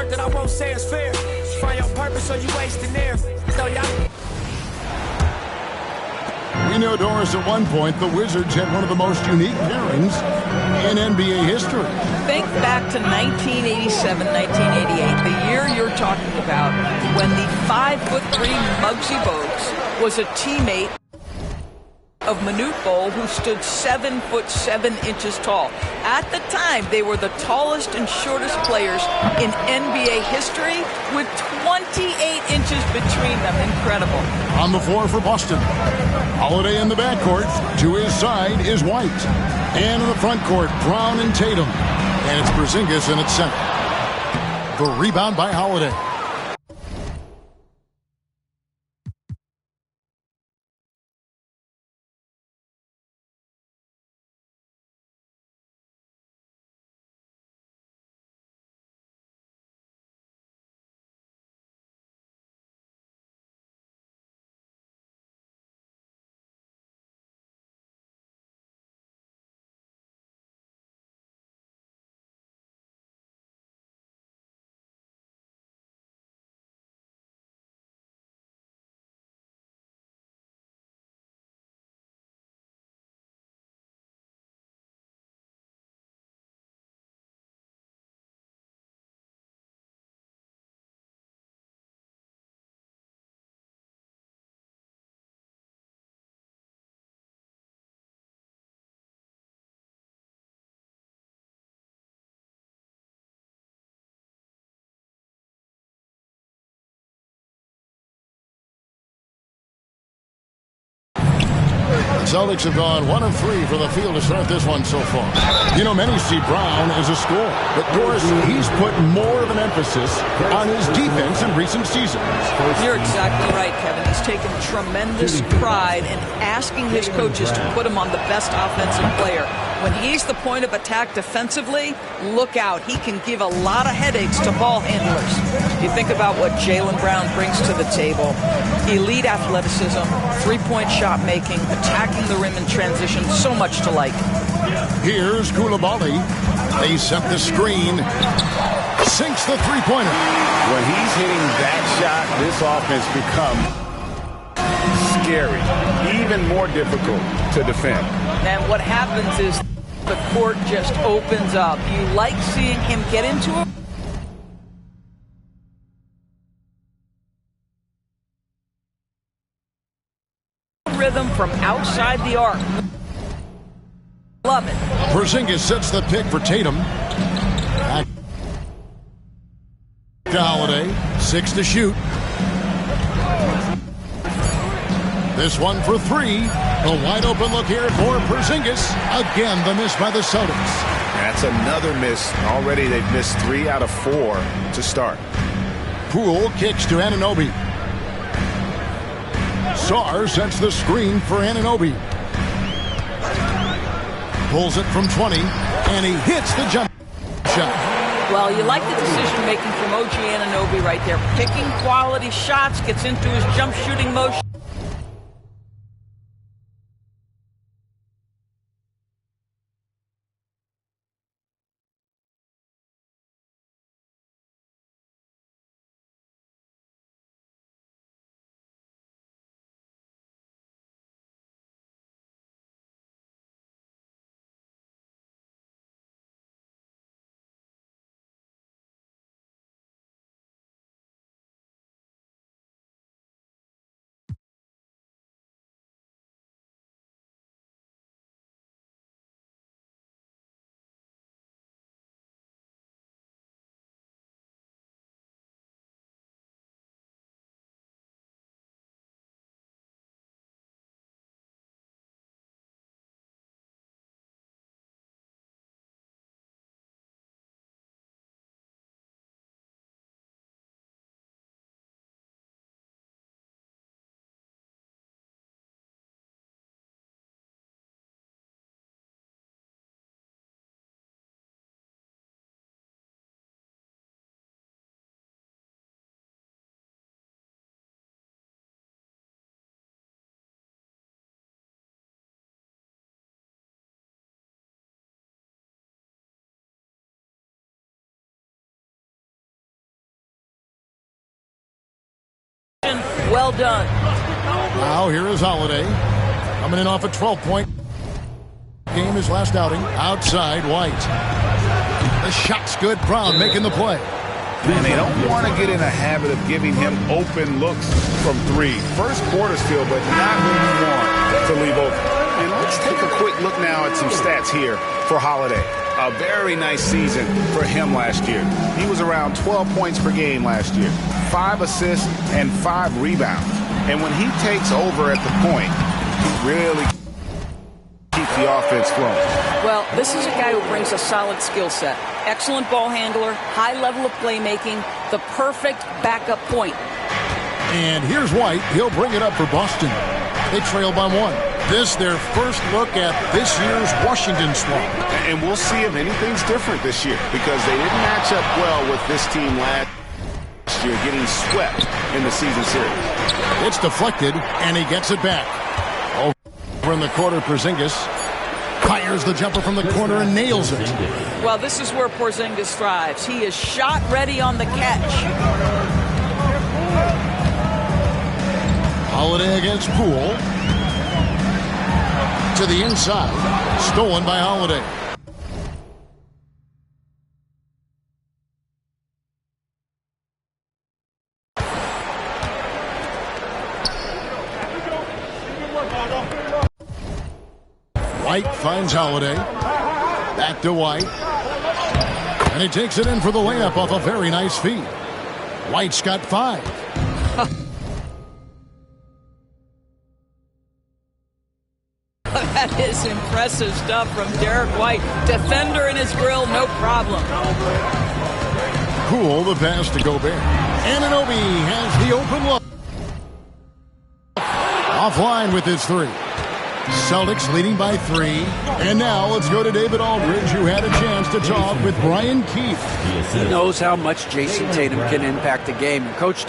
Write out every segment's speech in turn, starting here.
part that I won't say is fair. Find your purpose, so you wasting there. So y'all. We know, Doris, at one point the Wizards had one of the most unique pairings in NBA history. Think back to 1987, 1988, the year you're talking about, when the 5'3" Muggsy Bogues was a teammate of Manute Bol, who stood 7'7" tall. At the time, they were the tallest and shortest players in NBA history, with 28 inches between them. Incredible. On the floor for Boston, Holiday in the backcourt. To his side is White. And in the front court, Brown and Tatum. And it's Porzingis in its center. The rebound by Holiday. Celtics have gone 1 of 3 for the field to start this one so far. You know, many see Brown as a scorer, but Doris, he's put more of an emphasis on his defense in recent seasons. You're exactly right, Kevin. He's taken tremendous pride in asking his coaches to put him on the best offensive player. When he's the point of attack defensively, look out. He can give a lot of headaches to ball handlers. You think about what Jaylen Brown brings to the table. Elite athleticism, three-point shot making, attacking the rim in transition, so much to like. Here's Koulibaly. They set the screen. Sinks the three-pointer. When he's hitting that shot, this offense becomes scary, even more difficult to defend. And what happens is the court just opens up. You like seeing him get into a rhythm from outside the arc. Love it. Porzingis sets the pick for Tatum. Back to Holiday. 6 to shoot. This one for 3. A wide open look here for Porzingis. Again, the miss by the Celtics. That's another miss. Already they've missed 3 out of 4 to start. Poole kicks to Anunoby. Sarr sets the screen for Anunoby. Pulls it from 20, and he hits the jump shot. Well, you like the decision-making from OG Anunoby right there. Picking quality shots, gets into his jump shooting motion. Well done. Now here is Holiday. Coming in off a 12-point game his last outing. Outside, White. The shot's good. Brown making the play. And they don't want to get in a habit of giving him open looks from three. First quarter still, but not who you want to leave open. And let's take a quick look now at some stats here for Holiday. A very nice season for him last year. He was around 12 points per game last year, 5 assists and 5 rebounds. And when he takes over at the point, he really keeps the offense flowing. Well, this is a guy who brings a solid skill set. Excellent ball handler, high level of playmaking, the perfect backup point. And here's White. He'll bring it up for Boston. They trail by 1. This their first look at this year's Washington Swamp. And we'll see if anything's different this year because they didn't match up well with this team last year, getting swept in the season series. It's deflected, and he gets it back. Over in the corner, Porzingis fires the jumper from the corner and nails it. Well, this is where Porzingis thrives. He is shot ready on the catch. Holiday against Poole. To the inside. Stolen by Holiday. White finds Holiday. Back to White. And he takes it in for the layup off a very nice feed. White's got 5. That is impressive stuff from Derek White. Defender in his grill, no problem. Cool, the pass to Gobert. Anunoby has the open look. Offline with his 3. Celtics leading by 3. And now let's go to David Aldridge, who had a chance to talk with Brian Keefe. He knows how much Jason Tatum can impact the game. Coach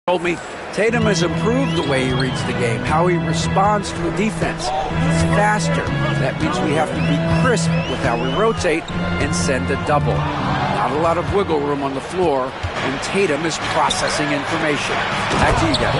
told me Tatum has improved the way he reads the game, how he responds to a defense. He's faster. That means we have to be crisp with how we rotate and send a double. Not a lot of wiggle room on the floor, and Tatum is processing information. Back to you guys.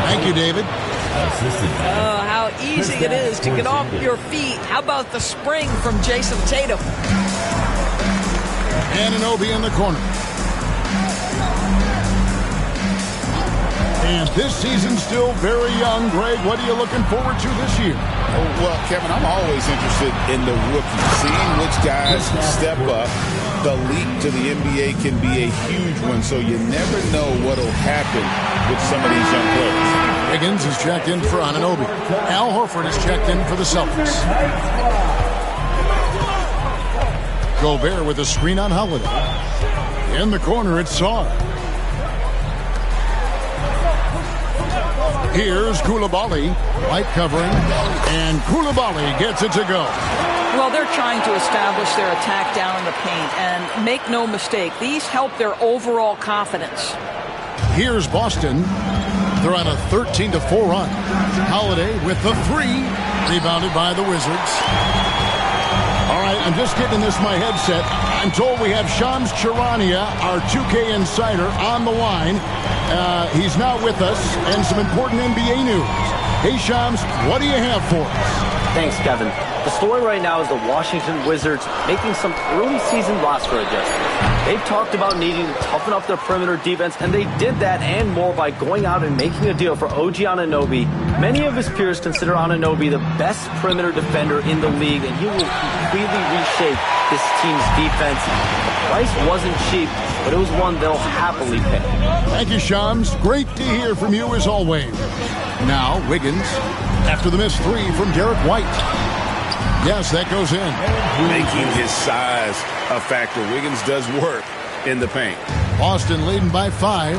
Thank you, David. Oh, how easy it is to get off your feet. How about the spring from Jason Tatum? Anunoby in the corner. And this season's still very young. Greg, what are you looking forward to this year? Well, Kevin, I'm always interested in the rookies, seeing which guys step up. The leap to the NBA can be a huge one, so you never know what will happen with some of these young players. Higgins is checked in for Anunoby. Al Horford is checked in for the Celtics. Gobert with a screen on Holiday. In the corner, it's Sarr. Here's Coulibaly, White covering, and Coulibaly gets it to go. Well, they're trying to establish their attack down in the paint, and make no mistake, these help their overall confidence. Here's Boston. They're on a 13-4 run. Holiday with the 3, rebounded by the Wizards. All right, I'm just getting this in my headset. I'm told we have Shams Charania, our 2K insider, on the line. He's now with us, and some important NBA news. Hey, Shams, what do you have for us? Thanks, Kevin. The story right now is the Washington Wizards making some early season roster adjustments. They've talked about needing to toughen up their perimeter defense, and they did that and more by going out and making a deal for OG Anunoby. Many of his peers consider Anunoby the best perimeter defender in the league, and he will completely reshape this team's defense. The price wasn't cheap, but it was one they'll happily pay. Thank you, Shams. Great to hear from you as always. Now, Wiggins, after the missed three from Derek White. Yes, that goes in. Making his size a factor. Wiggins does work in the paint. Boston leading by 5.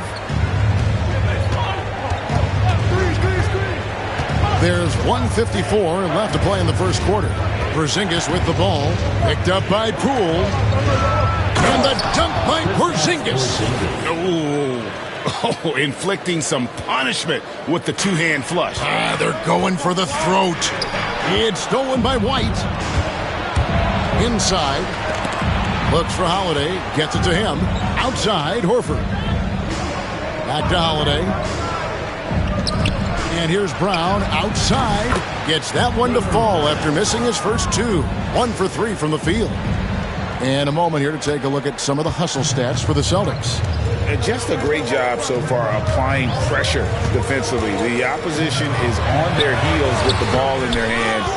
There's 1:54 left to play in the first quarter. Porzingis with the ball. Picked up by Poole. And the dunk by Porzingis. Oh, inflicting some punishment with the two-hand flush. They're going for the throat. It's stolen by White. Inside. Looks for Holiday. Gets it to him. Outside, Horford. Back to Holiday. And here's Brown outside. Gets that one to fall after missing his first 2. 1 for 3 from the field. And a moment here to take a look at some of the hustle stats for the Celtics. Just a great job so far applying pressure defensively. The opposition is on their heels with the ball in their hands.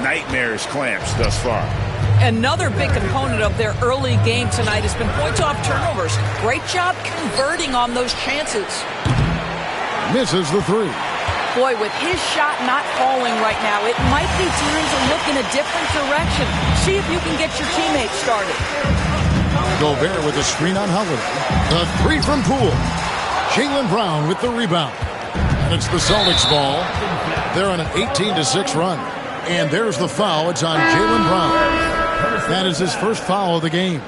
Nightmarish clamps thus far. Another big component of their early game tonight has been points off turnovers. Great job converting on those chances. Misses the 3. Boy, with his shot not falling right now, it might be time to look in a different direction. See if you can get your teammates started. Gobert with a screen on Howard. The 3 from Poole. Jaylen Brown with the rebound. And it's the Celtics ball. They're on an 18-6 run. And there's the foul. It's on Jaylen Brown. That is his first foul of the game.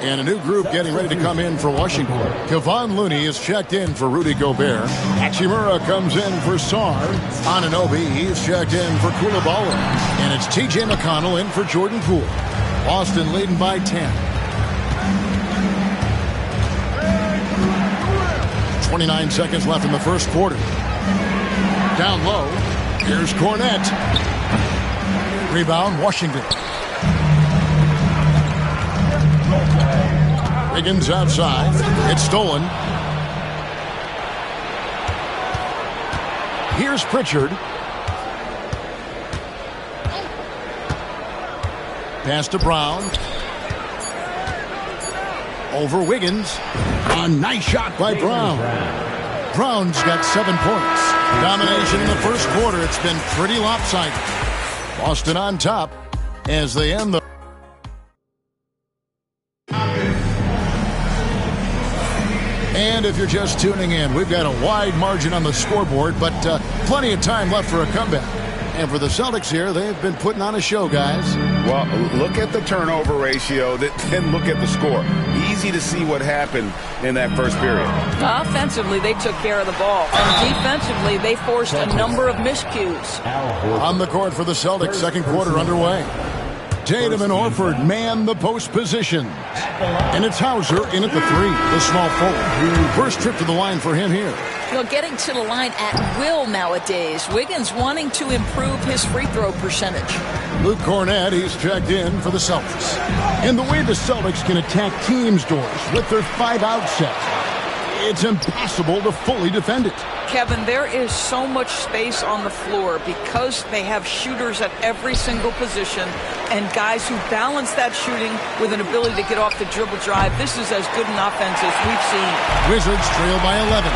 And a new group getting ready to come in for Washington. Kevon Looney is checked in for Rudy Gobert. Hachimura comes in for Sarr. Anunoby, he's checked in for Koulibaly. And it's T.J. McConnell in for Jordan Poole. Boston leading by 10. 29 seconds left in the first quarter. Down low. Here's Cornette. Rebound, Washington. Wiggins outside. It's stolen. Here's Pritchard. Pass to Brown. Over Wiggins. A nice shot by Brown. Brown's got 7 points. Domination in the first quarter. It's been pretty lopsided. Boston on top as they end the... And if you're just tuning in, we've got a wide margin on the scoreboard, but plenty of time left for a comeback. And for the Celtics here, they've been putting on a show, guys. Well, look at the turnover ratio, then look at the score. Easy to see what happened in that first period. Offensively, they took care of the ball. And defensively, they forced a number of miscues. On the court for the Celtics, second quarter underway. Tatum and Horford man the post position. And it's Hauser in at the 3, the small forward. First trip to the line for him here. You know, getting to the line at will nowadays. Wiggins wanting to improve his free throw percentage. Luke Cornette, he's checked in for the Celtics. And the way the Celtics can attack teams' doors with their 5-out set, it's impossible to fully defend it. Kevin, there is so much space on the floor because they have shooters at every single position and guys who balance that shooting with an ability to get off the dribble drive. This is as good an offense as we've seen. Wizards trail by 11.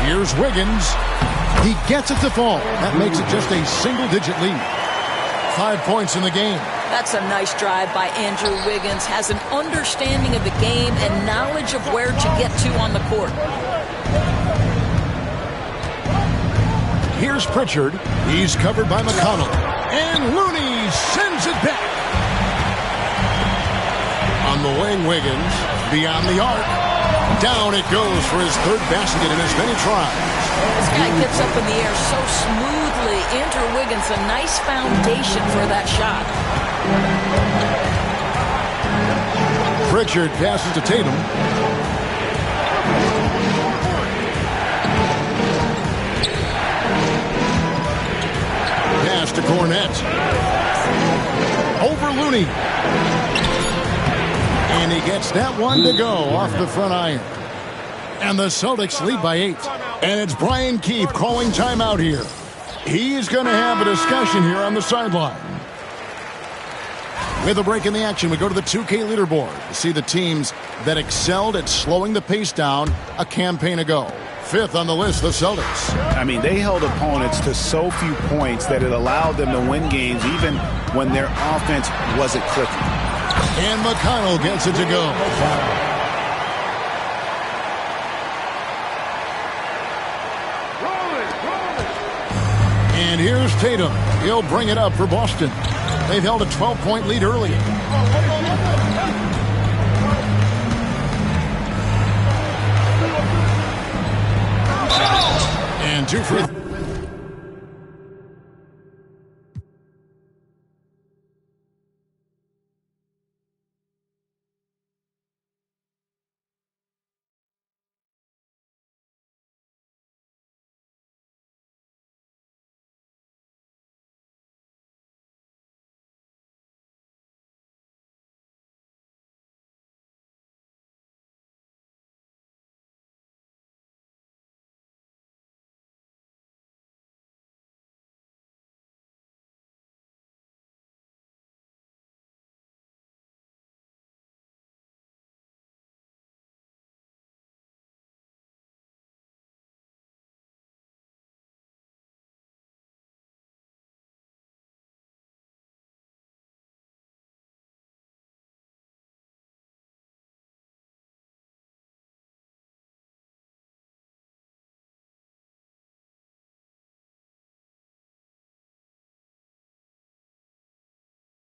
Here's Wiggins. He gets it to fall. That makes it just a single-digit lead. 5 points in the game. That's a nice drive by Andrew Wiggins. Has an understanding of the game and knowledge of where to get to on the court. Here's Pritchard. He's covered by McConnell. And Looney sends it back. On the wing, Wiggins. Beyond the arc. Down it goes for his third basket in as many tries. This guy gets up in the air so smoothly. Andrew Wiggins, a nice foundation for that shot. Pritchard passes to Tatum. Pass to Cornette. Over Looney. And he gets that one to go off the front iron. And the Celtics lead by 8. And it's Brian Keefe calling timeout here. He's going to have a discussion here on the sideline. With a break in the action, we go to the 2K leaderboard to see the teams that excelled at slowing the pace down a campaign ago. 5th on the list, the Celtics. I mean, they held opponents to so few points that it allowed them to win games even when their offense wasn't clicking. And McConnell gets it to go. And here's Tatum. He'll bring it up for Boston. They've held a 12-point lead early. And 2 free.